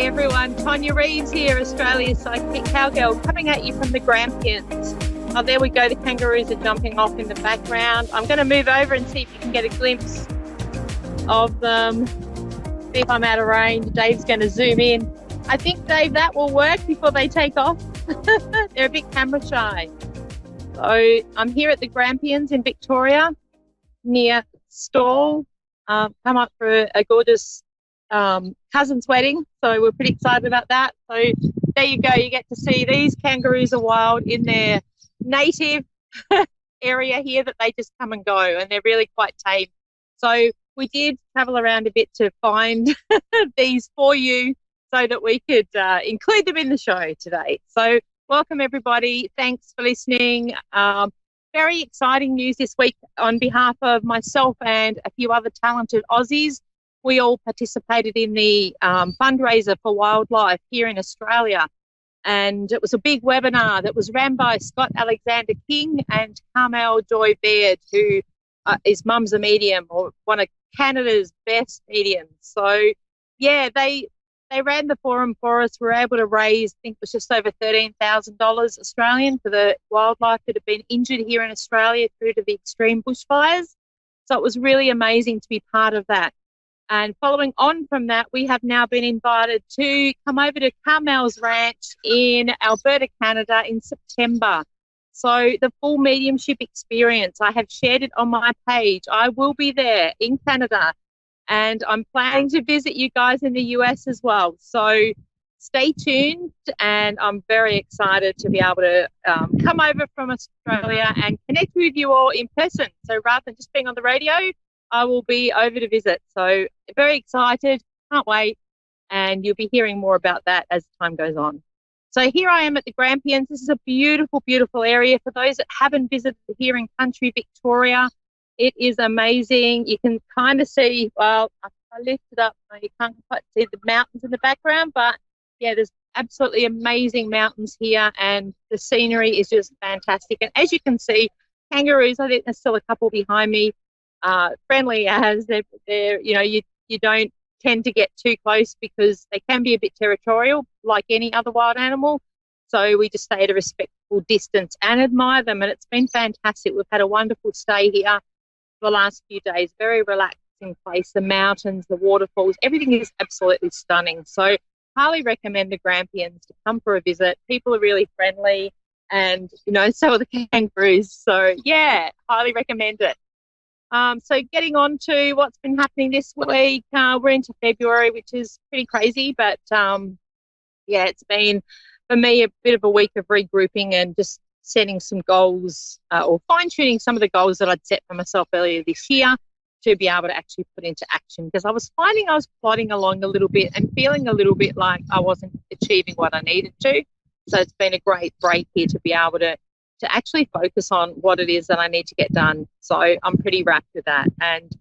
everyone, Tonia Reeves here, Australia's sidekick Cowgirl, coming at you from the Grampians. Oh, there we go, the kangaroos are jumping off in the background. I'm going to move over and see if you can get a glimpse of them. See if I'm out of range. Dave's going to zoom in. I think, Dave, that will work before they take off. They're a bit camera shy. So I'm here at the Grampians in Victoria, near Stall. Come up for a gorgeous cousin's wedding, so we're pretty excited about that. So there you go, you get to see these kangaroos are wild in their native area here that they just come and go, and they're really quite tame. So we did travel around a bit to find these for you so that we could include them in the show today. So welcome everybody, thanks for listening. Very exciting news this week on behalf of myself and a few other talented Aussies. We all participated in the fundraiser for wildlife here in Australia. And it was a big webinar that was ran by Scott Alexander King and Carmel Joy Baird, who is Mum's a Medium, or one of Canada's best mediums. So, yeah, they ran the forum for us. We were able to raise, I think it was just over $13,000 Australian for the wildlife that had been injured here in Australia through to the extreme bushfires. So it was really amazing to be part of that. And following on from that, we have now been invited to come over to Carmel's Ranch in Alberta, Canada in September. So the full mediumship experience, I have shared it on my page. I will be there in Canada, and I'm planning to visit you guys in the US as well. So stay tuned, and I'm very excited to be able to come over from Australia and connect with you all in person. So rather than just being on the radio, I will be over to visit. So very excited, can't wait, and you'll be hearing more about that as time goes on. So here I am at the Grampians. This is a beautiful, beautiful area. For those that haven't visited here in country Victoria, it is amazing. You can kind of see, well, I lifted up, you can't quite see the mountains in the background, but yeah, there's absolutely amazing mountains here, and the scenery is just fantastic. And as you can see, kangaroos, I think there's still a couple behind me, friendly as they're you don't tend to get too close because they can be a bit territorial like any other wild animal. So we just stay at a respectful distance and admire them, and it's been fantastic. We've had a wonderful stay here for the last few days, very relaxing place. The mountains, the waterfalls, everything is absolutely stunning. So highly recommend the Grampians to come for a visit. People are really friendly, and so are the kangaroos. So yeah, highly recommend it. So getting on to what's been happening this week, we're into February, which is pretty crazy, but yeah, it's been for me a bit of a week of regrouping and just setting some goals or fine-tuning some of the goals that I'd set for myself earlier this year to be able to actually put into action, because I was finding I was plodding along a little bit and feeling a little bit like I wasn't achieving what I needed to. So it's been a great break here to be able to actually focus on what it is that I need to get done. So I'm pretty wrapped with that. And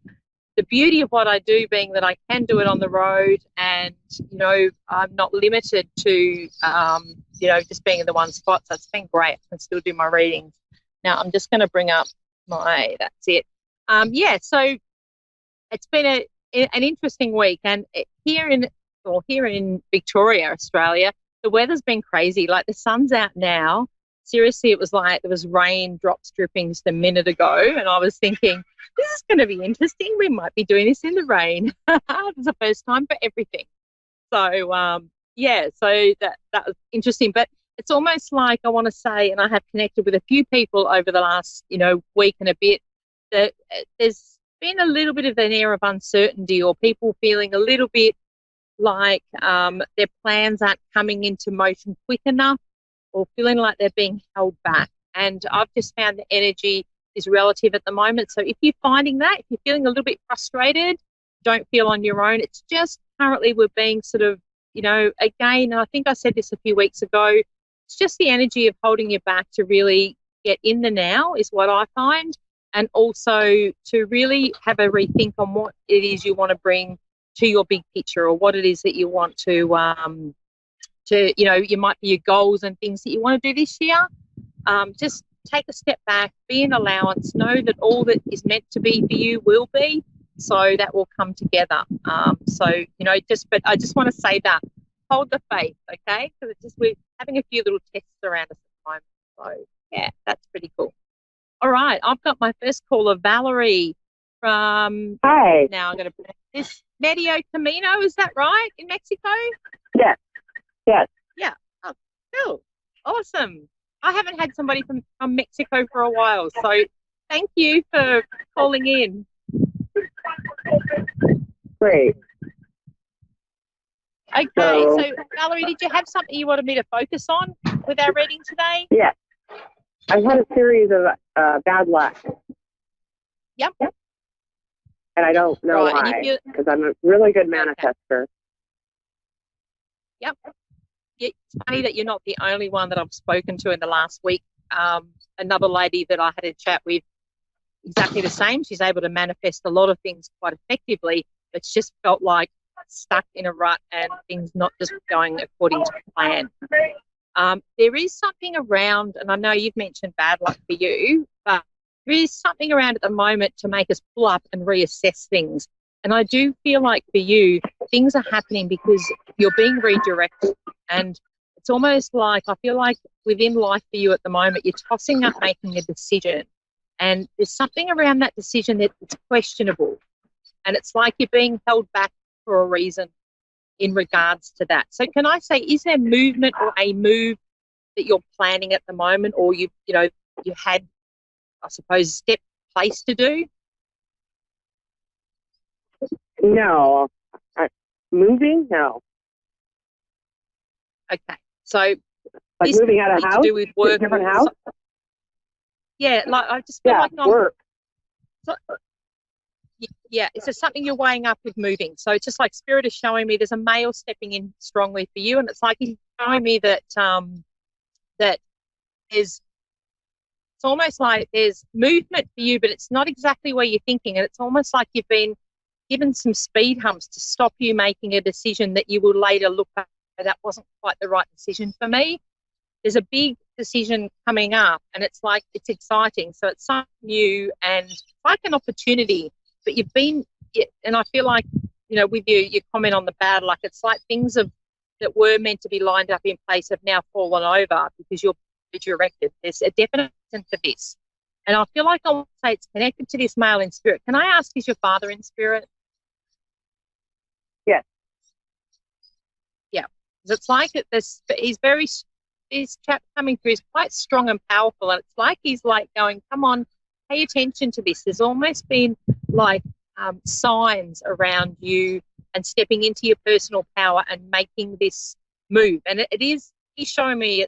the beauty of what I do being that I can do it on the road, and, I'm not limited to, just being in the one spot. So it's been great. I can still do my readings. Now I'm just going to bring up that's it. So it's been an interesting week. And here in Victoria, Australia, the weather's been crazy. Like, the sun's out now. Seriously, it was like there was rain drops dripping just a minute ago, and I was thinking, this is going to be interesting. We might be doing this in the rain. It's the first time for everything. So, so that was interesting. But it's almost like, I want to say, and I have connected with a few people over the last, week and a bit, that there's been a little bit of an air of uncertainty, or people feeling a little bit like their plans aren't coming into motion quick enough, or feeling like they're being held back. And I've just found the energy is relative at the moment. So if you're finding that, if you're feeling a little bit frustrated, don't feel on your own. It's just currently we're being sort of, again, I think I said this a few weeks ago, it's just the energy of holding you back to really get in the now is what I find. And also to really have a rethink on what it is you want to bring to your big picture, or what it is that you want to you might be your goals and things that you want to do this year. Just take a step back, be an allowance, know that all that is meant to be for you will be, so that will come together. But I just want to say that hold the faith, okay? Because it's just we're having a few little tests around us at the moment. So yeah, that's pretty cool. All right, I've got my first caller, Valerie from. Hi. Now I'm going to pronounce this Medio Camino. Is that right in Mexico? Yes. Yes. Yeah. Oh, cool. Awesome. I haven't had somebody from Mexico for a while, so thank you for calling in. Great. Okay, so Valerie, did you have something you wanted me to focus on with our reading today? Yes. I've had a series of bad luck. Yep. And I don't know Right, why, because I'm a really good manifester. Yep. It's funny that you're not the only one that I've spoken to in the last week. Another lady that I had a chat with, exactly the same. She's able to manifest a lot of things quite effectively. It's just felt like stuck in a rut and things not just going according to plan. There is something around, and I know you've mentioned bad luck for you, but there is something around at the moment to make us pull up and reassess things. And I do feel like for you, things are happening because you're being redirected. And it's almost like, I feel like within life for you at the moment, you're tossing up making a decision. And there's something around that decision that's questionable. And it's like you're being held back for a reason in regards to that. So can I say, is there movement or a move that you're planning at the moment, or you had, I suppose, a step place to do? No. Moving? No. Okay. So like moving out of house? To do with work, different house? Yeah, like I just feel like work. Yeah, it's just something you're weighing up with moving. So it's just like Spirit is showing me there's a male stepping in strongly for you, and it's like he's showing me that that it's almost like there's movement for you, but it's not exactly where you're thinking, and it's almost like you've been given some speed humps to stop you making a decision that you will later look back, that wasn't quite the right decision for me. There's a big decision coming up, and it's like it's exciting. So it's something new and like an opportunity. But you've been, and I feel like, with your comment on the bad luck, it's like things that were meant to be lined up in place have now fallen over because you're redirected. There's a definite reason for this. And I feel like I want to say it's connected to this male in spirit. Can I ask, is your father in spirit? Yes. Yeah. It's like this chap coming through is quite strong and powerful, and it's like he's like going, come on, pay attention to this. There's almost been like signs around you and stepping into your personal power and making this move. And he's showing me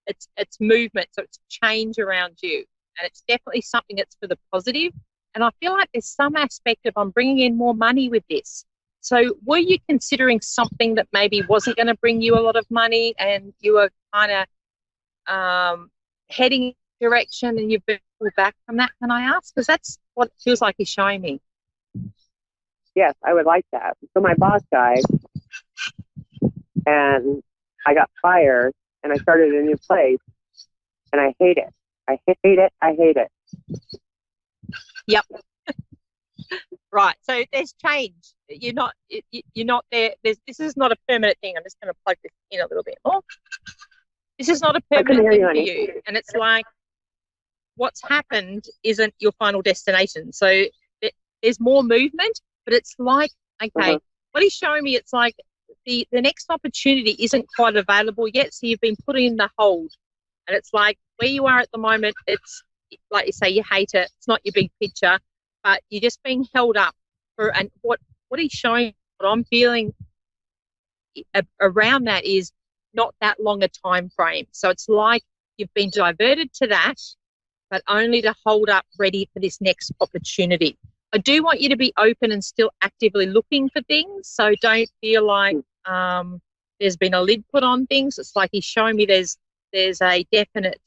it's movement, so it's change around you, and it's definitely something that's for the positive. And I feel like there's some aspect of I'm bringing in more money with this. So were you considering something that maybe wasn't going to bring you a lot of money, and you were kind of heading in a direction and you've been pulled back from that? Can I ask? Because that's what it feels like he's showing me. Yes, I would like that. So my boss died, and I got fired, and I started a new place, and I hate it. I hate it. I hate it. Yep. Right. So there's change. You're not there. This is not a permanent thing. I'm just going to plug this in a little bit more. This is not a permanent thing for you. And it's like what's happened isn't your final destination. So there's more movement, but it's like, okay, what he's showing me, it's like the next opportunity isn't quite available yet. So you've been put in the hold. And it's like where you are at the moment, it's like you say, you hate it. It's not your big picture, but you're just being held up for, and what he's showing, what I'm feeling around that is not that long a time frame. So it's like you've been diverted to that, but only to hold up ready for this next opportunity. I do want you to be open and still actively looking for things. So don't feel like there's been a lid put on things. It's like he's showing me there's a definite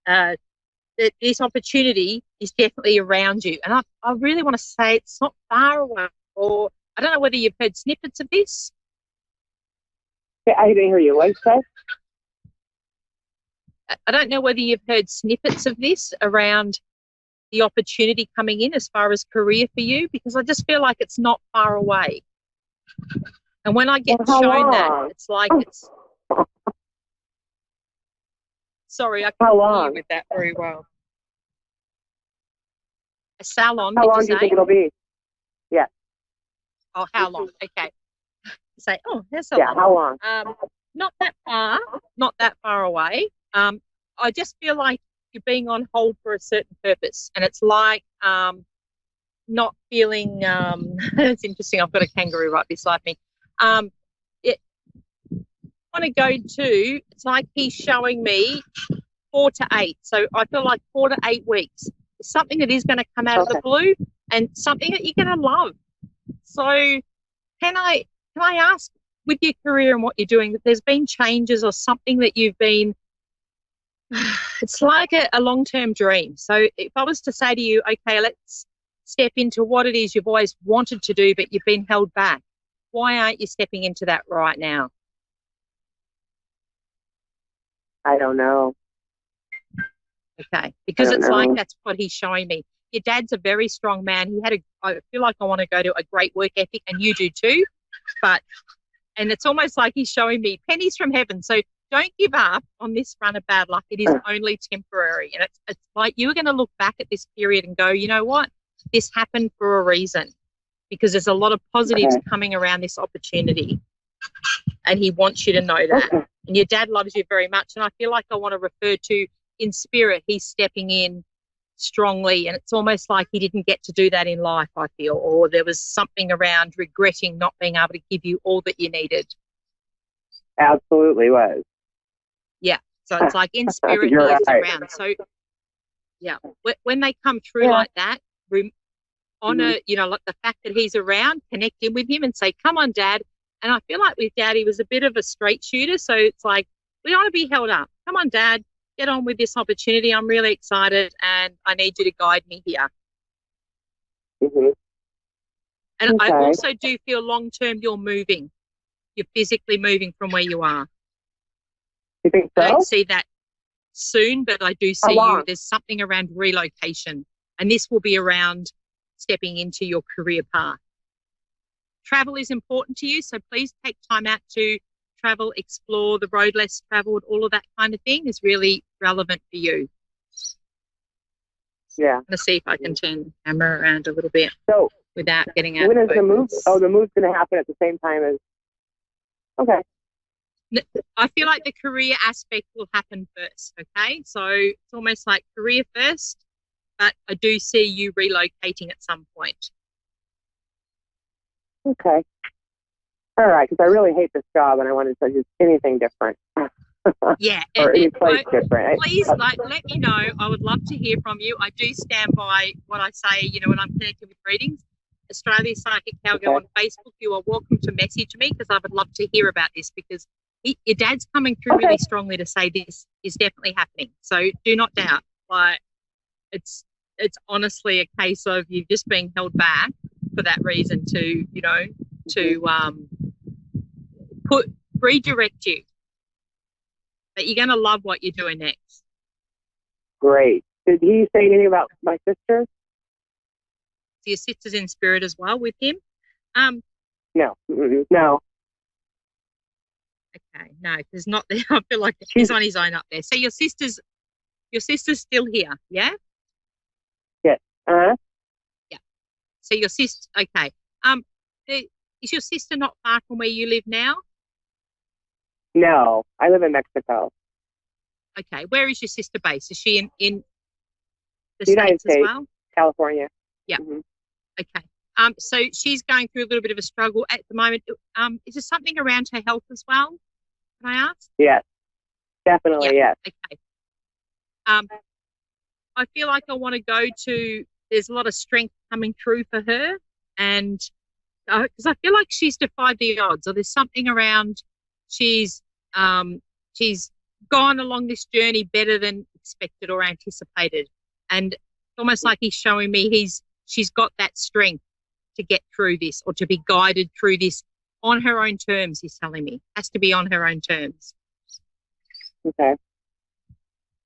that this opportunity is definitely around you. And I really want to say it's not far away, or I don't know whether you've heard snippets of this. I didn't hear you. What you said? I don't know whether you've heard snippets of this around the opportunity coming in as far as career for you, because I just feel like it's not far away. And when I get How shown that, long? it's like it's. Sorry, I How couldn't hear long? you with that very well. A salon, How did you long do you say? think it'll be? Yeah. Oh, how long? Okay. Say, oh, hair Yeah. salon. How long? Not that far, not that far away. I just feel like you're being on hold for a certain purpose, and it's like not feeling. It's interesting. I've got a kangaroo right beside me. It want to go to. It's like he's showing me 4 to 8. So I feel like 4 to 8 weeks. It's something that is going to come out of the blue, and something that you're going to love. So can I ask, with your career and what you're doing, that there's been changes or something that you've been, it's like a long-term dream. So if I was to say to you, okay, let's step into what it is you've always wanted to do, but you've been held back, why aren't you stepping into that right now? I don't know. Okay, because it's know. like that's what he's showing me. Your dad's a very strong man. I feel like I want to go to a great work ethic, and you do too. And it's almost like he's showing me pennies from heaven. So don't give up on this run of bad luck. It is only temporary. And it's like you're going to look back at this period and go, you know what? This happened for a reason, because there's a lot of positives coming around this opportunity. And he wants you to know that. Okay. And your dad loves you very much. And I feel like I want to refer to, in spirit, he's stepping in strongly, and it's almost like he didn't get to do that in life, I feel, or there was something around regretting not being able to give you all that you needed. Absolutely was. Yeah, so it's like in spirit he is around. So yeah, when they come through like that, honor, like the fact that he's around, connect in with him and say, come on, Dad. And I feel like with Dad, he was a bit of a straight shooter, so it's like, we want to be held up. Come on, Dad, get on with this opportunity. I'm really excited, and I need you to guide me here. And I also do feel long-term you're moving. You're physically moving from where you are. You think so? I don't see that soon, but I do see you. There's something around relocation, and this will be around stepping into your career path. Travel is important to you, so please take time out to travel, explore the road less traveled, all of that kind of thing is really relevant for you. Yeah. I'm going to see if I can turn the camera around a little bit without getting out. When is the move? Oh, the move's going to happen at the same time as. Okay. I feel like the career aspect will happen first. Okay. So it's almost like career first, but I do see you relocating at some point. Okay. All right, because I really hate this job, and I wanted to do anything different. Yeah, or any place different. Please, let me know. I would love to hear from you. I do stand by what I say. When I'm connected with readings, Australia Psychic Cowgirl on Facebook. You are welcome to message me, because I would love to hear about this, because your dad's coming through really strongly to say this is definitely happening. So do not doubt. Like it's honestly a case of you just being held back for that reason to redirect you. But you're going to love what you're doing next. Great. Did he say anything about my sister? So your sister's in spirit as well with him? No. No. Okay, no, there's not there. I feel like he's on his own up there. So your sister's still here, yeah? Yes. Yeah. So your sister, okay. Is your sister not far from where you live now? No, I live in Mexico. Okay, where is your sister based? Is she in the United States as well? California. Yeah. Okay. So she's going through a little bit of a struggle at the moment. Is there something around her health as well? Can I ask? Yes, definitely. Yes. Okay. I feel like I want to go to. There's a lot of strength coming through for her, and because I feel like she's defied the odds, or there's something around. She's gone along this journey better than expected or anticipated, and it's almost like he's showing me she's got that strength to get through this, or to be guided through this on her own terms. He's telling me has to be on her own terms. Okay.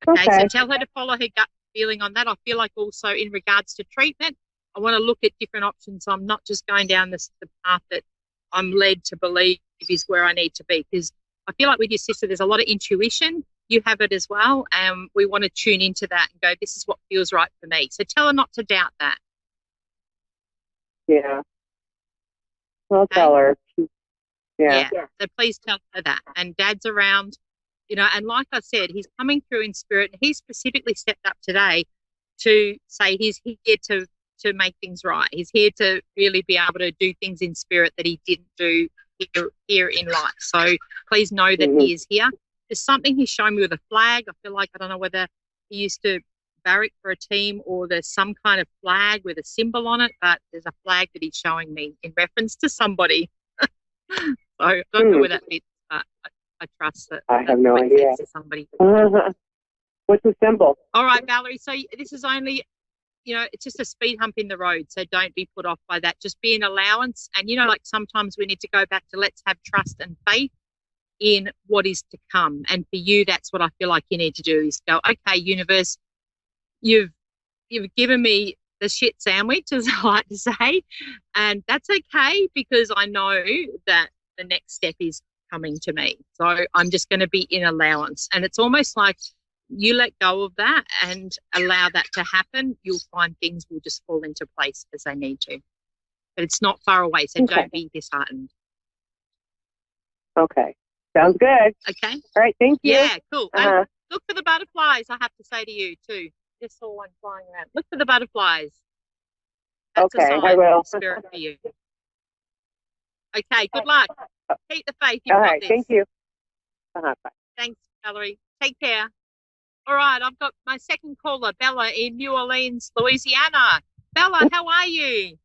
So tell her to follow her gut feeling on that. I feel like also in regards to treatment, I want to look at different options. So I'm not just going down the path that I'm led to believe is where I need to be, because I feel like with your sister, there's a lot of intuition. You have it as well, and we want to tune into that and go, this is what feels right for me. So tell her not to doubt that. Yeah. I'll tell her. Yeah. So please tell her that. And Dad's around, and like I said, he's coming through in spirit, and he specifically stepped up today to say he's here to make things right. He's here to really be able to do things in spirit that he didn't do here in life. So please know that he is here. There's something he's shown me with a flag. I feel like, I don't know whether he used to barrack for a team or there's some kind of flag with a symbol on it, but there's a flag that he's showing me in reference to somebody. So I don't know where that fits, but I trust that. I have no idea. To somebody. What's the symbol? All right, Valerie. So this is only, it's just a speed hump in the road. So don't be put off by that. Just be an allowance. And, like sometimes we need to go back to let's have trust and faith in what is to come. And for you, that's what I feel like you need to do is go, okay, universe, you've given me the shit sandwich, as I like to say, and that's okay, because I know that the next step is coming to me. So I'm just going to be in allowance. And it's almost like you let go of that and allow that to happen. You'll find things will just fall into place as they need to. But it's not far away, so don't be disheartened. Okay. Sounds good. Okay. All right. Thank you. Yeah, cool. And look for the butterflies, I have to say to you too. Just saw one flying around. Look for the butterflies. That's okay, a sign I will. of spirit for you. Okay, good luck. Keep the faith. You've All got right. this. Thank you. Bye. Thanks, Valerie. Take care. All right, I've got my second caller, Bella, in New Orleans, Louisiana. Bella, how are you?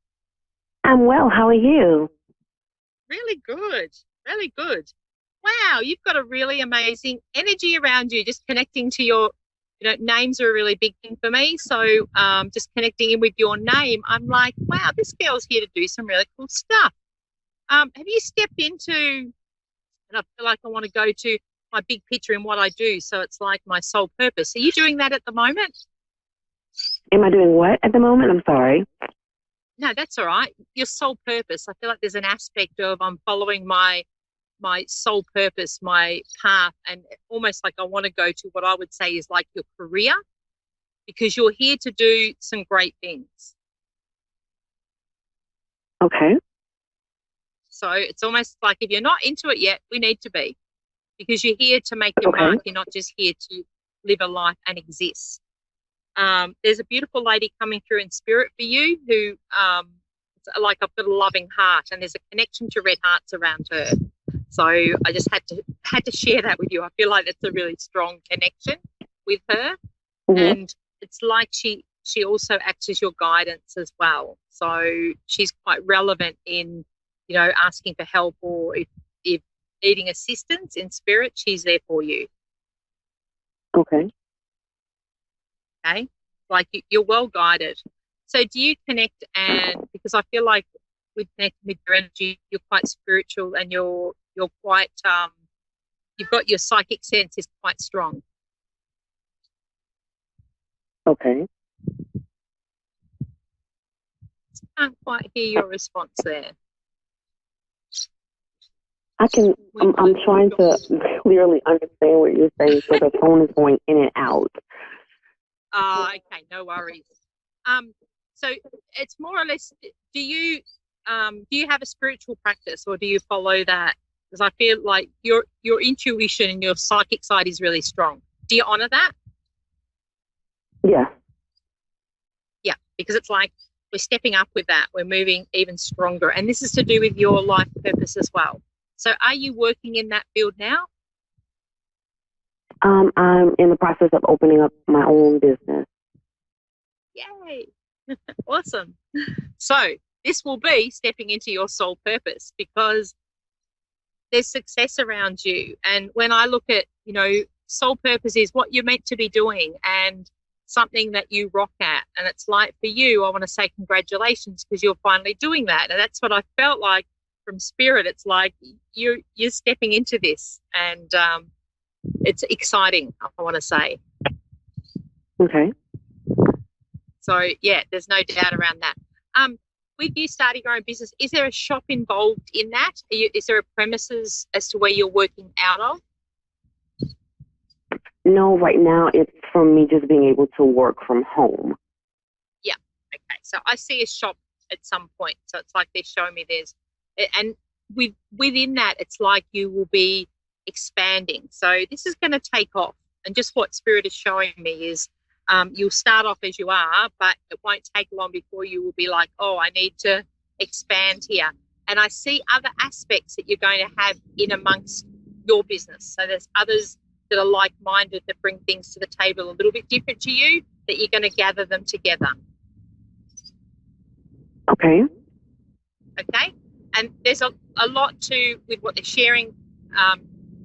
I'm well. How are you? Really good. Really good. Wow, you've got a really amazing energy around you, just connecting to your, names are a really big thing for me. So just connecting in with your name, I'm like, wow, this girl's here to do some really cool stuff. Have you stepped into, and I feel like I want to go to my big picture in what I do. So it's like my sole purpose. Are you doing that at the moment? Am I doing what at the moment? I'm sorry. No, that's all right. Your sole purpose. I feel like there's an aspect of I'm following my sole purpose, my path, and almost like I want to go to what I would say is like your career, because you're here to do some great things. Okay. So it's almost like if you're not into it yet, we need to be, because you're here to make your mark. You're not just here to live a life and exist. There's a beautiful lady coming through in spirit for you who, like, I've got a loving heart, and there's a connection to red hearts around her. So I just had to share that with you. I feel like that's a really strong connection with her, and it's like she also acts as your guidance as well. So she's quite relevant in, asking for help, or if needing assistance in spirit, she's there for you. Okay. Okay, like you're well guided. So do you connect? And because I feel like with connecting with your energy, you're quite spiritual, and you're quite you've got your psychic sense is quite strong. Okay. Can't quite hear your response there. I'm trying to clearly understand what you're saying, so the phone is going in and out. Okay, no worries. So it's more or less, do you have a spiritual practice, or do you follow that? Because I feel like your intuition and your psychic side is really strong. Do you honor that? Yeah. Yeah, because it's like we're stepping up with that. We're moving even stronger. And this is to do with your life purpose as well. So are you working in that field now? I'm in the process of opening up my own business. Yay. Awesome. So this will be stepping into your soul purpose, because there's success around you. And when I look at, soul purpose is what you're meant to be doing and something that you rock at. And it's like for you, I want to say congratulations, because you're finally doing that. And that's what I felt like from spirit. It's like you're stepping into this, and it's exciting, I want to say. Okay. So, yeah, there's no doubt around that. with you starting your own business, is there a shop involved in that? Is there a premises as to where you're working out of? No, right now it's from me just being able to work from home. Yeah. Okay. So I see a shop at some point. So it's like they're showing me and within that, it's like you will be expanding. So this is going to take off. And just what Spirit is showing me is you'll start off as you are, but it won't take long before you will be like, oh, I need to expand here. And I see other aspects that you're going to have in amongst your business. So there's others that are like-minded that bring things to the table a little bit different to you, that you're going to gather them together. Okay. Okay. And there's a lot with what they're sharing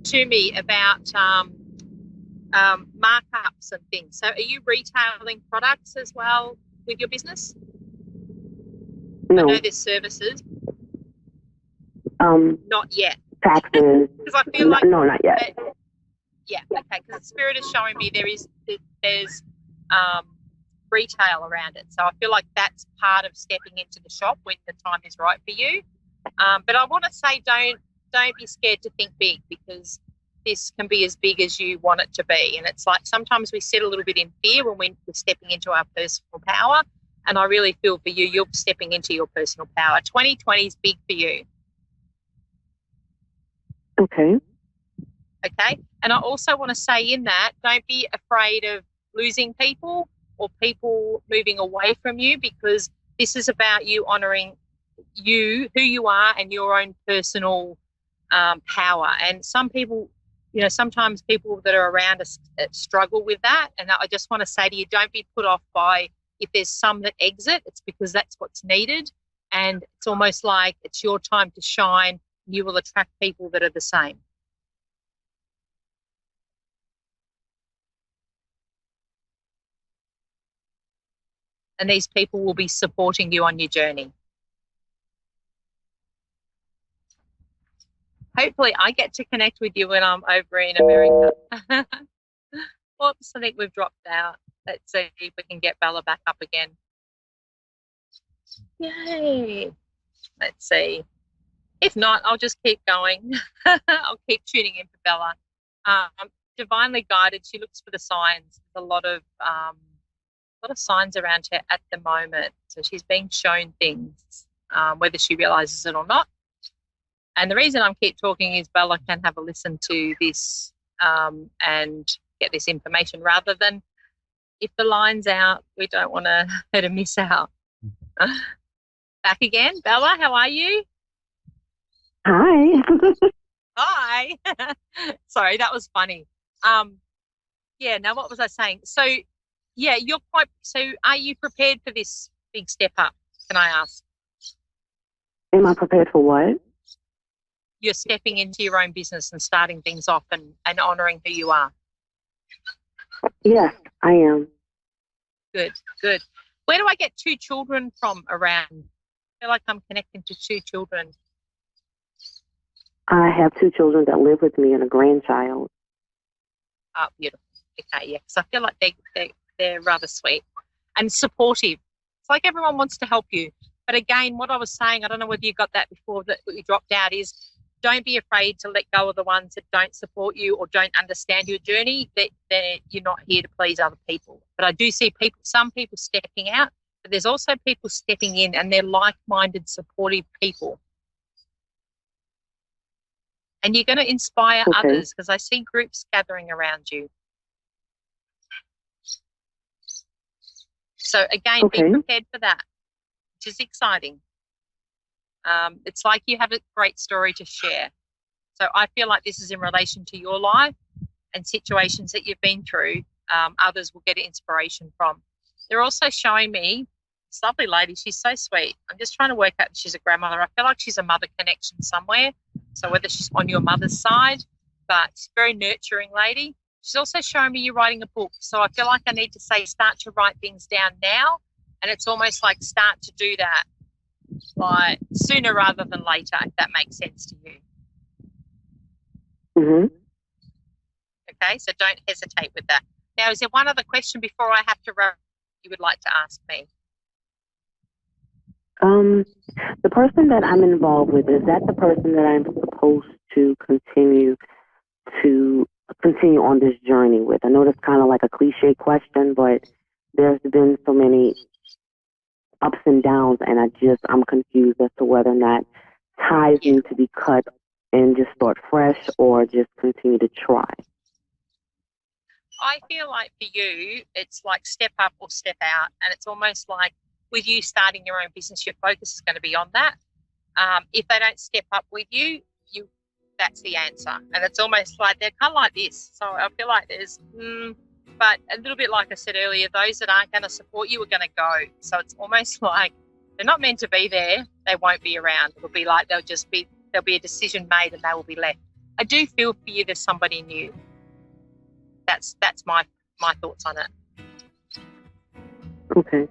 to me about markups and things. So are you retailing products as well with your business? No. I know there's services. Not yet. Taxes. Because I feel like no, not yet. Yeah, okay. Because Spirit is showing me there's retail around it. So I feel like that's part of stepping into the shop when the time is right for you. But I want to say don't be scared to think big, because this can be as big as you want it to be. And it's like sometimes we sit a little bit in fear when we're stepping into our personal power. And I really feel for you, you're stepping into your personal power. 2020 is big for you. Okay. Okay. And I also want to say in that, don't be afraid of losing people or people moving away from you, because this is about you honouring you, who you are, and your own personal power. And some people, sometimes people that are around us struggle with that. And I just want to say to you, don't be put off by if there's some that exit. It's because that's what's needed. And it's almost like it's your time to shine. You will attract people that are the same. And these people will be supporting you on your journey. Hopefully I get to connect with you when I'm over in America. Oops, I think we've dropped out. Let's see if we can get Bella back up again. Yay. Let's see. If not, I'll just keep going. I'll keep tuning in for Bella. Divinely guided, she looks for the signs. There's a lot of signs around her at the moment. So she's being shown things, whether she realises it or not. And the reason I keep talking is Bella can have a listen to this and get this information, rather than if the line's out, we don't want her to miss out. Back again. Bella, how are you? Hi. Hi. Sorry, that was funny. Now what was I saying? So, yeah, are you prepared for this big step up, can I ask? Am I prepared for what? You're stepping into your own business and starting things off and honouring who you are. Yes, I am. Good. Where do I get 2 children from around? I feel like I'm connecting to 2 children. I have 2 children that live with me and a grandchild. Oh, beautiful. Okay, yeah, because I feel like they're rather sweet and supportive. It's like everyone wants to help you. But again, what I was saying, I don't know whether you got that before that you dropped out, is don't be afraid to let go of the ones that don't support you or don't understand your journey, that you're not here to please other people. But I do see some people stepping out, but there's also people stepping in, and they're like-minded, supportive people. And you're going to inspire others, because I see groups gathering around you. So again, be prepared for that, which is exciting. It's like you have a great story to share. So I feel like this is in relation to your life and situations that you've been through. Others will get inspiration from. They're also showing me this lovely lady. She's so sweet. I'm just trying to work out if she's a grandmother. I feel like she's a mother connection somewhere. So whether she's on your mother's side, but she's a very nurturing lady. She's also showing me you writing a book. So I feel like I need to say start to write things down now. And it's almost like start to do that like sooner rather than later, if that makes sense to you. Mm-hmm. Okay, so don't hesitate with that. Now, is there one other question before I have to wrap you would like to ask me? The person that I'm involved with, is that the person that I'm supposed to continue on this journey with? I know that's kind of like a cliche question, but there's been so many ups and downs, and I'm confused as to whether or not ties need to be cut and just start fresh, or just continue to try. I feel like for you, it's like step up or step out. And it's almost like with you starting your own business, your focus is going to be on that. If they don't step up with you, that's the answer. And it's almost like they're kind of like this. So I feel like there's, but a little bit like I said earlier, those that aren't going to support you are going to go. So it's almost like they're not meant to be there. They won't be around. It'll be like there'll be a decision made and they will be left. I do feel for you there's somebody new. That's my thoughts on it. Okay.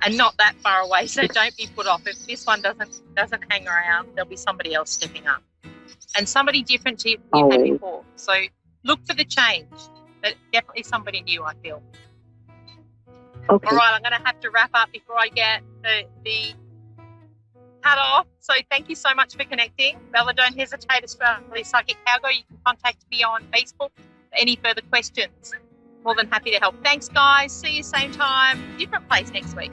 And not that far away, so don't be put off. If this one doesn't hang around, there'll be somebody else stepping up. And somebody different to you had before. So look for the change. But definitely somebody new, I feel. Okay. All right, I'm going to have to wrap up before I get the cut off. So thank you so much for connecting. Bella, don't hesitate, Australia Psychic Cowgirl. You can contact me on Facebook for any further questions. More than happy to help. Thanks, guys. See you same time, different place next week.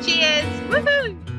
Cheers. Woohoo!